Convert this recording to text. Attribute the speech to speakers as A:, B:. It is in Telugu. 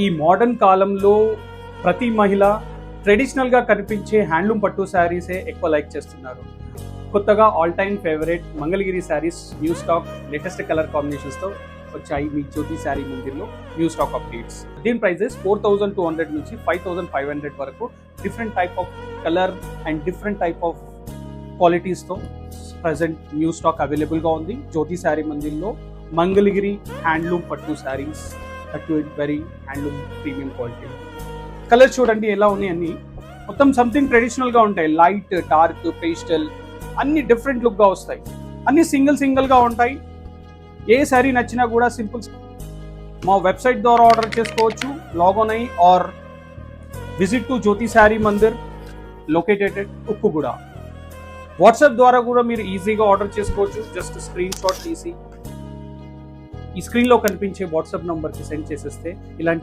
A: ఈ మోడర్న్ కాలంలో ప్రతి మహిళ ట్రెడిషనల్గా కనిపించే హ్యాండ్లూమ్ పట్టు శారీసే ఎక్కువ లైక్ చేస్తున్నారు. కొత్తగా all time favourite Mangalagiri sarees new stock latest colour కాంబినేషన్స్తో వచ్చాయి మీ జ్యోతి శారీ మందిర్లో. New stock updates. దీని ప్రైజెస్ 4,200 నుంచి 5,500 వరకు different type of colour and different type of క్వాలిటీస్తో ప్రజెంట్ న్యూ స్టాక్ అవైలబుల్గా ఉంది జ్యోతి శారీ మందిర్లో. మంగళగిరి హ్యాండ్లూమ్ పట్టు sarees that very handloom premium quality. Colour చూడండి ఎలా ఉన్నాయి అన్ని, మొత్తం సంథింగ్ ట్రెడిషనల్గా ఉంటాయి. లైట్, డార్క్, పేస్టల్ అన్ని డిఫరెంట్ లుక్గా వస్తాయి. అన్ని సింగిల్గా ఉంటాయి. ఏ శారీ నచ్చినా కూడా సింపుల్ మా వెబ్సైట్ ద్వారా ఆర్డర్ చేసుకోవచ్చు. లాగిన్ అయ్యి or visit to Jyothi Saree Mandir located Uppuguda. WhatsApp ద్వారా కూడా మీరు ఈజీగా ఆర్డర్ చేసుకోవచ్చు. జస్ట్ స్క్రీన్ షాట్ తీసి ఈ స్క్రీన్లో కనిపించే వాట్సాప్ నంబర్కి సెండ్ చేసేస్తే ఇలాంటి